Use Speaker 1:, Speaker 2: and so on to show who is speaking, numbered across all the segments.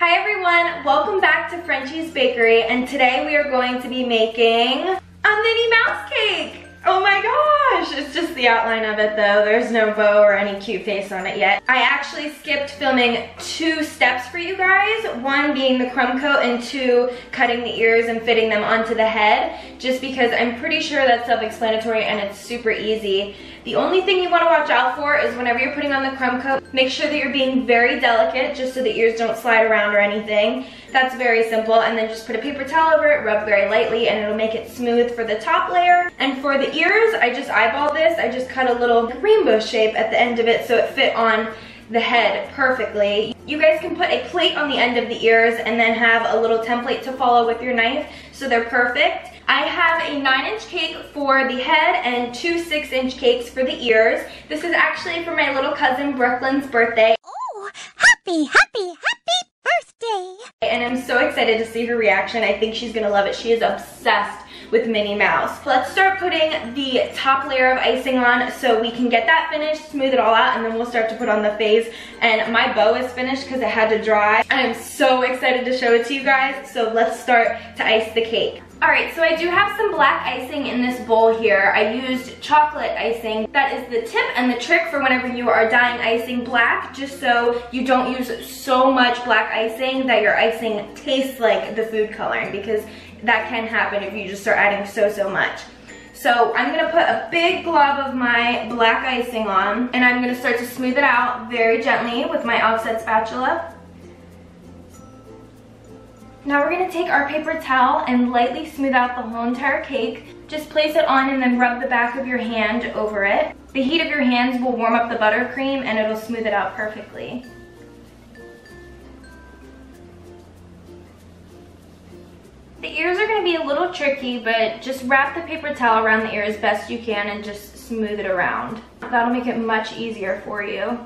Speaker 1: Hi everyone, welcome back to Frenchies Bakery, and today we are going to be making a Minnie Mouse cake. Oh my gosh, it's just the outline of it though. There's no bow or any cute face on it yet. I actually skipped filming 2 steps for you guys, one being the crumb coat and 2 cutting the ears and fitting them onto the head, just because I'm pretty sure that's self-explanatory and it's super easy. The only thing you want to watch out for is whenever you're putting on the crumb coat, make sure that you're being very delicate just so the ears don't slide around or anything. That's very simple, and then just put a paper towel over it, rub very lightly, and it'll make it smooth for the top layer. And for the ears, I just eyeballed this. I just cut a little rainbow shape at the end of it so it fit on the head perfectly. You guys can put a plate on the end of the ears and then have a little template to follow with your knife so they're perfect. I have a 9-inch cake for the head and 2 6-inch cakes for the ears. This is actually for my little cousin Brooklyn's birthday.
Speaker 2: Oh, happy birthday!
Speaker 1: And I'm so excited to see her reaction. I think she's gonna love it. She is obsessed with Minnie Mouse. Let's start putting the top layer of icing on so we can get that finished, smooth it all out, and then we'll start to put on the face. And my bow is finished because it had to dry. I am so excited to show it to you guys, so let's start to ice the cake. Alright, so I do have some black icing in this bowl here. I used chocolate icing. That is the tip and the trick for whenever you are dyeing icing black, just so you don't use so much black icing that your icing tastes like the food coloring, because that can happen if you just start adding so much. So I'm gonna put a big glob of my black icing on, and I'm gonna start to smooth it out very gently with my offset spatula. Now we're gonna take our paper towel and lightly smooth out the whole entire cake. Just place it on and then rub the back of your hand over it. The heat of your hands will warm up the buttercream and it'll smooth it out perfectly. The ears are gonna be a little tricky, but just wrap the paper towel around the ear as best you can and just smooth it around. That'll make it much easier for you.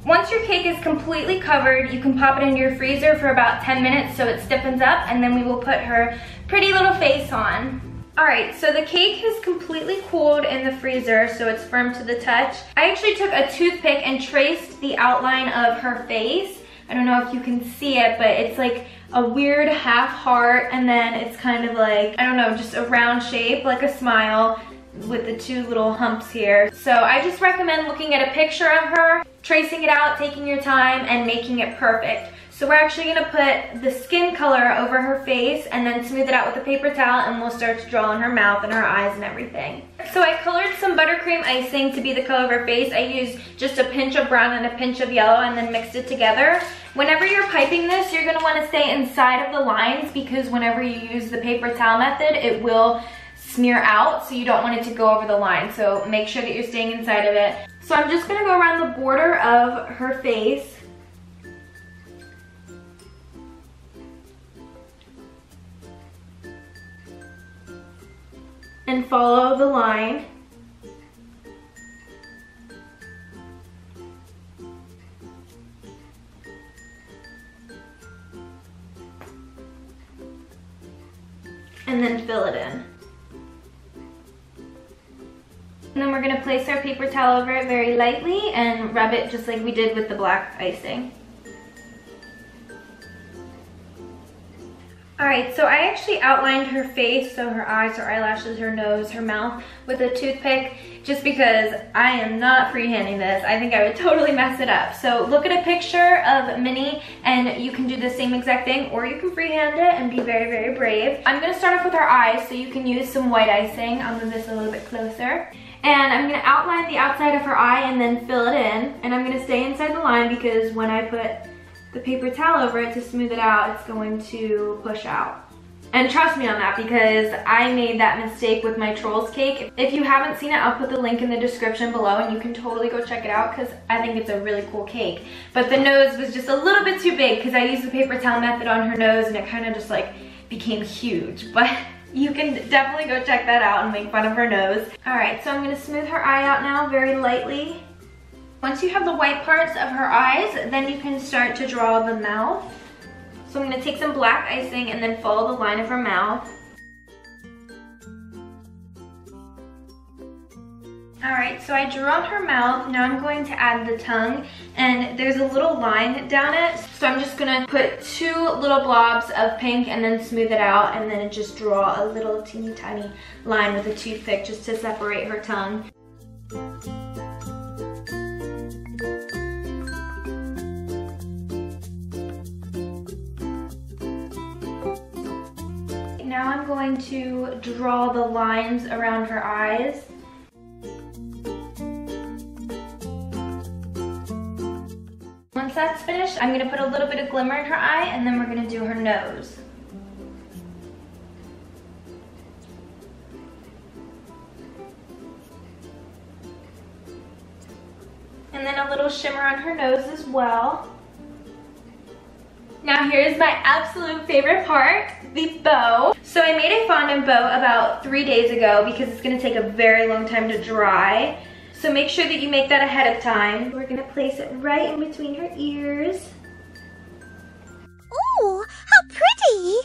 Speaker 1: Once your cake is completely covered, you can pop it into your freezer for about 10 minutes so it stiffens up, and then we will put her pretty little face on. Alright, so the cake has completely cooled in the freezer, so it's firm to the touch. I actually took a toothpick and traced the outline of her face. I don't know if you can see it, but it's like a weird half heart, and then it's kind of like, I don't know, just a round shape, like a smile, with the 2 little humps here. So I just recommend looking at a picture of her, tracing it out, taking your time, and making it perfect. So we're actually gonna put the skin color over her face and then smooth it out with a paper towel, and we'll start to draw on her mouth and her eyes and everything. So I colored some buttercream icing to be the color of her face. I used just a pinch of brown and a pinch of yellow and then mixed it together. Whenever you're piping this, you're gonna wanna stay inside of the lines, because whenever you use the paper towel method, it will smear out, so you don't want it to go over the line. So make sure that you're staying inside of it. So I'm just gonna go around the border of her face. And follow the line. And then fill it in. And then we're gonna place our paper towel over it very lightly and rub it just like we did with the black icing. Alright, so I actually outlined her face, so her eyes, her eyelashes, her nose, her mouth, with a toothpick, just because I am not freehanding this. I think I would totally mess it up. So look at a picture of Minnie and you can do the same exact thing, or you can freehand it and be very brave. I'm gonna start off with her eyes, so you can use some white icing. I'll move this a little bit closer. And I'm gonna outline the outside of her eye and then fill it in. And I'm gonna stay inside the line, because when I put the paper towel over it to smooth it out, it's going to push out. And trust me on that, because I made that mistake with my Trolls cake. If you haven't seen it, I'll put the link in the description below and you can totally go check it out, because I think it's a really cool cake. But the nose was just a little bit too big, because I used the paper towel method on her nose and it kind of just like became huge. But you can definitely go check that out and make fun of her nose. Alright, so I'm gonna smooth her eye out now very lightly. Once you have the white parts of her eyes, then you can start to draw the mouth. So I'm gonna take some black icing and then follow the line of her mouth. All right, so I drew on her mouth. Now I'm going to add the tongue, and there's a little line down it. So I'm just gonna put 2 little blobs of pink and then smooth it out, and then just draw a little teeny tiny line with a toothpick just to separate her tongue. Now I'm going to draw the lines around her eyes. Once that's finished, I'm gonna put a little bit of glimmer in her eye, and then we're gonna do her nose. And then a little shimmer on her nose as well. Now here's my absolute favorite part, the bow. So I made a fondant bow about 3 days ago because it's gonna take a very long time to dry. So make sure that you make that ahead of time. We're gonna place it right in between her ears.
Speaker 2: Ooh, how pretty!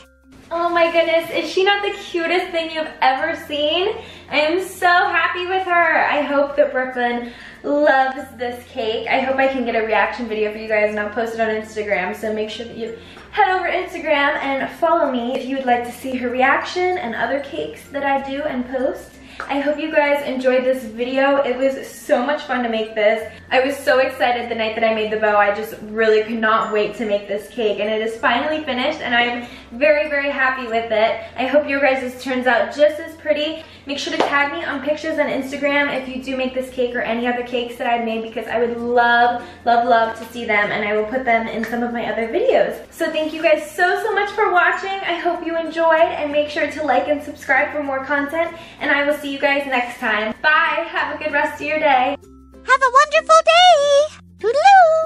Speaker 1: Oh my goodness, is she not the cutest thing you've ever seen? I am so happy with her. I hope that Brooklyn loves this cake. I hope I can get a reaction video for you guys, and I'll post it on Instagram, so make sure that you head over to Instagram and follow me if you would like to see her reaction and other cakes that I do and post. I hope you guys enjoyed this video. It was so much fun to make this. I was so excited the night that I made the bow. I just really could not wait to make this cake, and it is finally finished, and I'm very, very happy with it. I hope your guys' turns out just as pretty. Make sure to tag me on pictures on Instagram if you do make this cake or any other cakes that I've made, because I would love, love, love to see them, and I will put them in some of my other videos. So thank you guys so, so much for watching. I hope you enjoyed, and make sure to like and subscribe for more content, and I will see you guys next time. Bye! Have a good rest of your day.
Speaker 2: Have a wonderful day! Toodaloo!